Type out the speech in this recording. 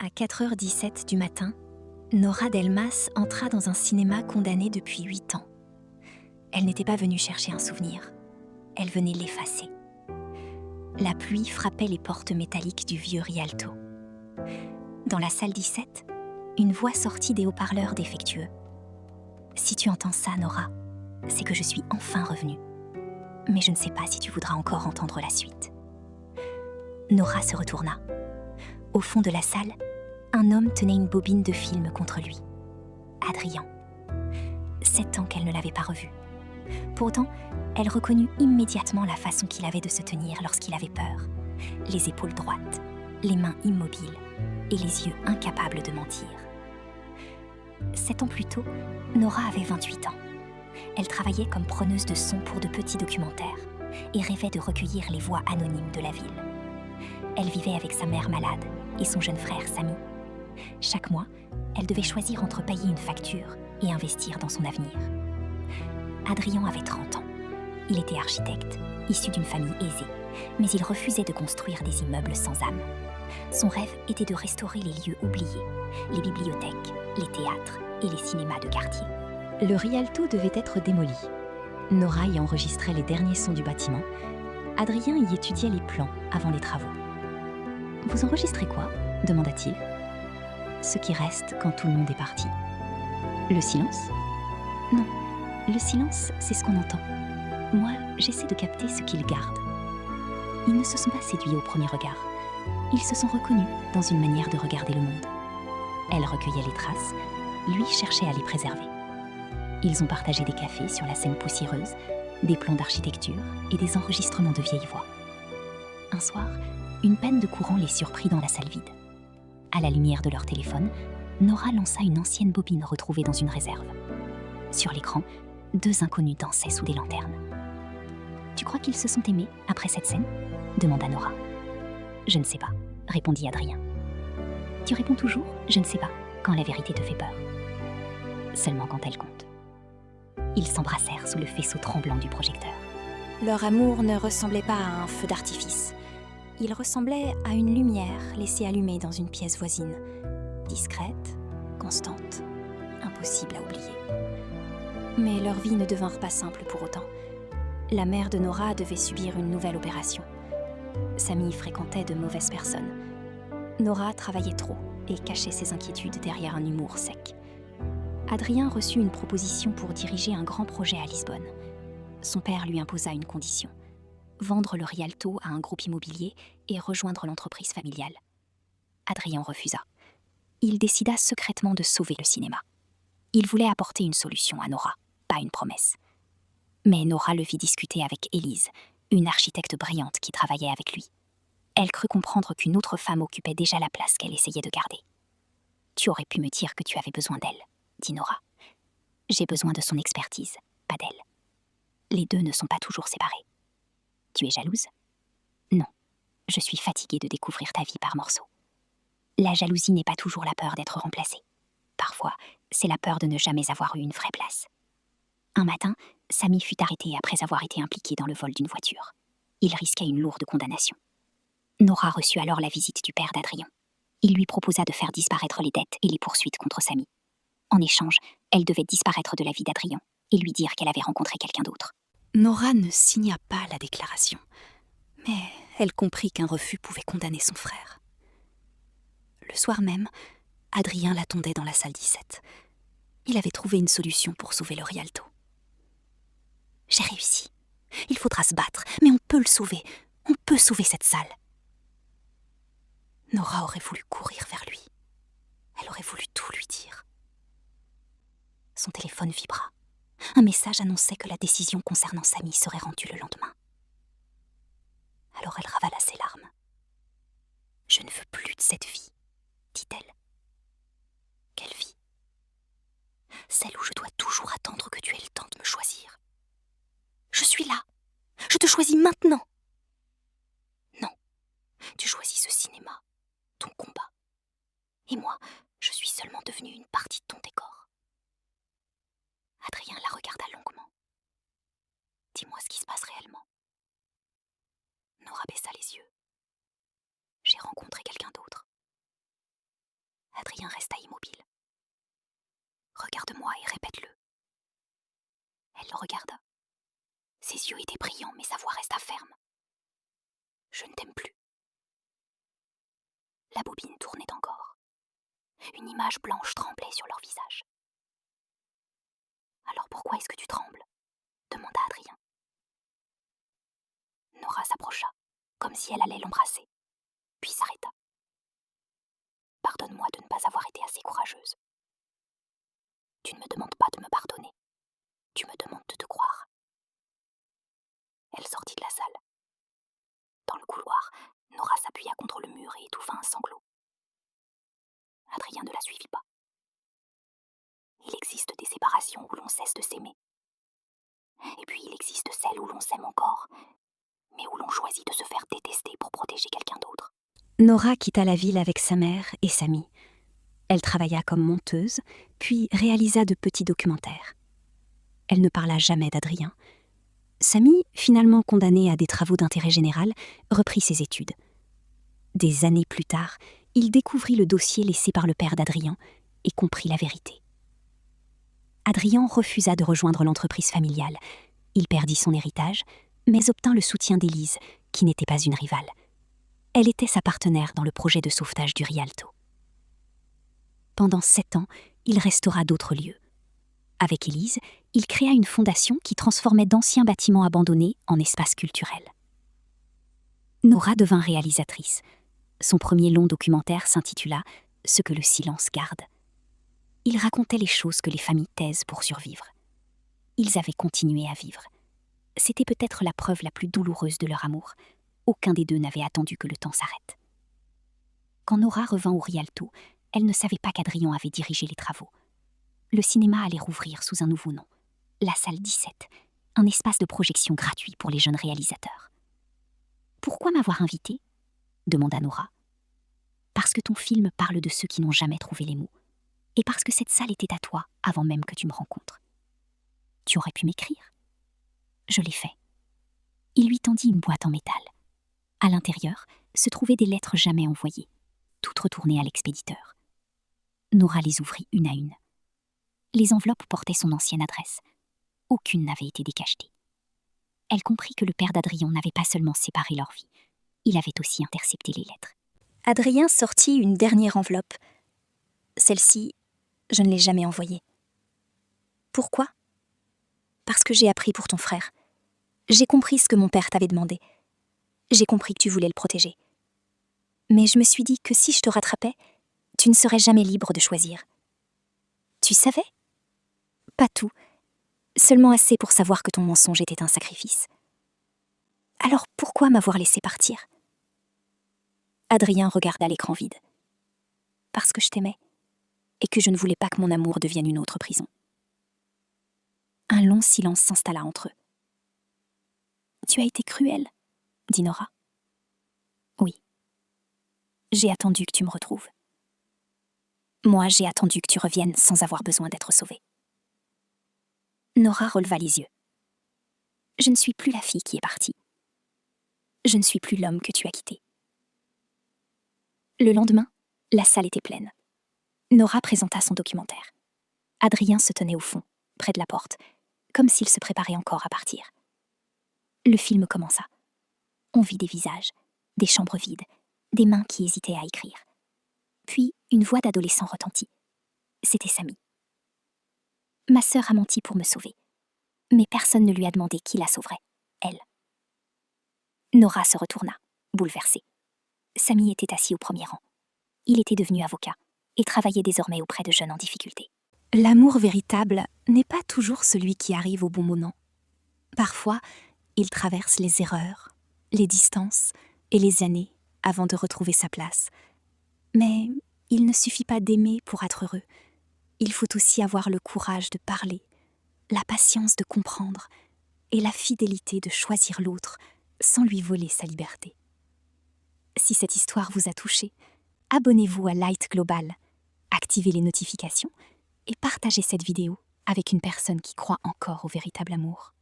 À 4h17 du matin, Nora Delmas entra dans un cinéma condamné depuis 8 ans. Elle n'était pas venue chercher un souvenir, elle venait l'effacer. La pluie frappait les portes métalliques du vieux Rialto. Dans la salle 17, une voix sortit des haut-parleurs défectueux. « Si tu entends ça, Nora, c'est que je suis enfin revenue. Mais je ne sais pas si tu voudras encore entendre la suite. » Nora se retourna. Au fond de la salle, un homme tenait une bobine de film contre lui. Adrien. 7 ans qu'elle ne l'avait pas revu. Pourtant, elle reconnut immédiatement la façon qu'il avait de se tenir lorsqu'il avait peur. Les épaules droites, les mains immobiles et les yeux incapables de mentir. 7 ans plus tôt, Nora avait 28 ans. Elle travaillait comme preneuse de son pour de petits documentaires et rêvait de recueillir les voix anonymes de la ville. Elle vivait avec sa mère malade et son jeune frère Samy. Chaque mois, elle devait choisir entre payer une facture et investir dans son avenir. Adrien avait 30 ans. Il était architecte, issu d'une famille aisée, mais il refusait de construire des immeubles sans âme. Son rêve était de restaurer les lieux oubliés, les bibliothèques, les théâtres et les cinémas de quartier. Le Rialto devait être démoli. Nora y enregistrait les derniers sons du bâtiment. Adrien y étudiait les plans avant les travaux. « Vous enregistrez quoi ?» demanda-t-il. « Ce qui reste quand tout le monde est parti. »« Le silence ?»« Non, le silence, c'est ce qu'on entend. Moi, j'essaie de capter ce qu'ils gardent. » Ils ne se sont pas séduits au premier regard. Ils se sont reconnus dans une manière de regarder le monde. Elle recueillait les traces, lui cherchait à les préserver. Ils ont partagé des cafés sur la Seine poussiéreuse, des plans d'architecture et des enregistrements de vieilles voix. Un soir, une panne de courant les surprit dans la salle vide. À la lumière de leur téléphone, Nora lança une ancienne bobine retrouvée dans une réserve. Sur l'écran, 2 inconnus dansaient sous des lanternes. « Tu crois qu'ils se sont aimés après cette scène ?» demanda Nora. « Je ne sais pas », répondit Adrien. « Tu réponds toujours « je ne sais pas » quand la vérité te fait peur. Seulement quand elle compte. Ils s'embrassèrent sous le faisceau tremblant du projecteur. Leur amour ne ressemblait pas à un feu d'artifice. Il ressemblait à une lumière laissée allumée dans une pièce voisine. Discrète, constante, impossible à oublier. Mais leurs vies ne devinrent pas simples pour autant. La mère de Nora devait subir une nouvelle opération. Samy fréquentait de mauvaises personnes. Nora travaillait trop et cachait ses inquiétudes derrière un humour sec. Adrien reçut une proposition pour diriger un grand projet à Lisbonne. Son père lui imposa une condition: vendre le Rialto à un groupe immobilier et rejoindre l'entreprise familiale. Adrien refusa. Il décida secrètement de sauver le cinéma. Il voulait apporter une solution à Nora, pas une promesse. Mais Nora le vit discuter avec Élise, une architecte brillante qui travaillait avec lui. Elle crut comprendre qu'une autre femme occupait déjà la place qu'elle essayait de garder. « Tu aurais pu me dire que tu avais besoin d'elle, » dit Nora. « J'ai besoin de son expertise, pas d'elle. Les deux ne sont pas toujours séparés. Tu es jalouse ? Non, je suis fatiguée de découvrir ta vie par morceaux. La jalousie n'est pas toujours la peur d'être remplacée. Parfois, c'est la peur de ne jamais avoir eu une vraie place. » Un matin, Samy fut arrêté après avoir été impliqué dans le vol d'une voiture. Il risquait une lourde condamnation. Nora reçut alors la visite du père d'Adrien. Il lui proposa de faire disparaître les dettes et les poursuites contre Samy. En échange, elle devait disparaître de la vie d'Adrien et lui dire qu'elle avait rencontré quelqu'un d'autre. Nora ne signa pas la déclaration, mais elle comprit qu'un refus pouvait condamner son frère. Le soir même, Adrien l'attendait dans la salle 17. Il avait trouvé une solution pour sauver le Rialto. « J'ai réussi. Il faudra se battre, mais on peut le sauver. On peut sauver cette salle. » Nora aurait voulu courir vers lui. Elle aurait voulu tout lui dire. Son téléphone vibra. Un message annonçait que la décision concernant Samy serait rendue le lendemain. Alors elle ravala ses larmes. « Je ne veux plus de cette vie, » dit-elle. « Quelle vie ? Celle où je dois toujours attendre que tu aies le temps de me choisir. Je suis là. Je te choisis maintenant. Non, tu choisis ce cinéma, ton combat. Et moi, je suis seulement devenue une partie de ton décor. » Adrien la regarda longuement. « Dis-moi ce qui se passe réellement. » Nora baissa les yeux. « J'ai rencontré quelqu'un d'autre. Adrien resta immobile. Regarde-moi et répète-le. Elle le regarda. Ses yeux étaient brillants, mais sa voix resta ferme. Je ne t'aime plus. La bobine tournait encore. Une image blanche tremblait sur leur visage. Alors pourquoi est-ce que tu trembles ? Demanda Adrien. Nora s'approcha, comme si elle allait l'embrasser, puis s'arrêta. Pardonne-moi de ne pas avoir été assez courageuse. Tu ne me demandes pas de me pardonner. Tu me demandes de te croire. Elle sortit de la salle. Dans le couloir, Nora s'appuya contre le mur et étouffa un sanglot. Adrien ne la suivit pas. Il existe des séparations où l'on cesse de s'aimer. Et puis il existe celles où l'on s'aime encore, mais où l'on choisit de se faire détester pour protéger quelqu'un d'autre. Nora quitta la ville avec sa mère et Samy. Elle travailla comme monteuse, puis réalisa de petits documentaires. Elle ne parla jamais d'Adrien. Samy, finalement condamné à des travaux d'intérêt général, reprit ses études. Des années plus tard, il découvrit le dossier laissé par le père d'Adrien et comprit la vérité. Adrien refusa de rejoindre l'entreprise familiale. Il perdit son héritage, mais obtint le soutien d'Élise, qui n'était pas une rivale. Elle était sa partenaire dans le projet de sauvetage du Rialto. Pendant 7 ans, il restaura d'autres lieux. Avec Élise, il créa une fondation qui transformait d'anciens bâtiments abandonnés en espaces culturels. Nora devint réalisatrice. Son premier long documentaire s'intitula « Ce que le silence garde ». Il racontait les choses que les familles taisent pour survivre. Ils avaient continué à vivre. C'était peut-être la preuve la plus douloureuse de leur amour. Aucun des deux n'avait attendu que le temps s'arrête. Quand Nora revint au Rialto, elle ne savait pas qu'Adrien avait dirigé les travaux. Le cinéma allait rouvrir sous un nouveau nom, la salle 17, un espace de projection gratuit pour les jeunes réalisateurs. « Pourquoi m'avoir invitée ?» demanda Nora. « Parce que ton film parle de ceux qui n'ont jamais trouvé les mots, et parce que cette salle était à toi avant même que tu me rencontres. Tu aurais pu m'écrire. » Je l'ai fait. Il lui tendit une boîte en métal. À l'intérieur se trouvaient des lettres jamais envoyées, toutes retournées à l'expéditeur. Nora les ouvrit une à une. Les enveloppes portaient son ancienne adresse. Aucune n'avait été décachetée. Elle comprit que le père d'Adrien n'avait pas seulement séparé leur vie, il avait aussi intercepté les lettres. Adrien sortit une dernière enveloppe. Celle-ci, je ne l'ai jamais envoyée. Pourquoi ? Parce que j'ai appris pour ton frère. J'ai compris ce que mon père t'avait demandé. J'ai compris que tu voulais le protéger. Mais je me suis dit que si je te rattrapais, tu ne serais jamais libre de choisir. Tu savais ? Pas tout, seulement assez pour savoir que ton mensonge était un sacrifice. Alors pourquoi m'avoir laissé partir ? Adrien regarda l'écran vide. Parce que je t'aimais, et que je ne voulais pas que mon amour devienne une autre prison. Un long silence s'installa entre eux. Tu as été cruelle, dit Nora. Oui. J'ai attendu que tu me retrouves. Moi, j'ai attendu que tu reviennes sans avoir besoin d'être sauvée. Nora releva les yeux. Je ne suis plus la fille qui est partie. Je ne suis plus l'homme que tu as quitté. Le lendemain, la salle était pleine. Nora présenta son documentaire. Adrien se tenait au fond, près de la porte, comme s'il se préparait encore à partir. Le film commença. On vit des visages, des chambres vides, des mains qui hésitaient à écrire. Puis, une voix d'adolescent retentit. C'était Samy. Ma sœur a menti pour me sauver. Mais personne ne lui a demandé qui la sauverait. Elle. Nora se retourna, bouleversée. Samy était assis au premier rang. Il était devenu avocat et travaillait désormais auprès de jeunes en difficulté. L'amour véritable n'est pas toujours celui qui arrive au bon moment. Parfois, il traverse les erreurs, les distances et les années avant de retrouver sa place. Mais il ne suffit pas d'aimer pour être heureux. Il faut aussi avoir le courage de parler, la patience de comprendre et la fidélité de choisir l'autre sans lui voler sa liberté. Si cette histoire vous a touché, abonnez-vous à Light Global, activez les notifications et partagez cette vidéo avec une personne qui croit encore au véritable amour.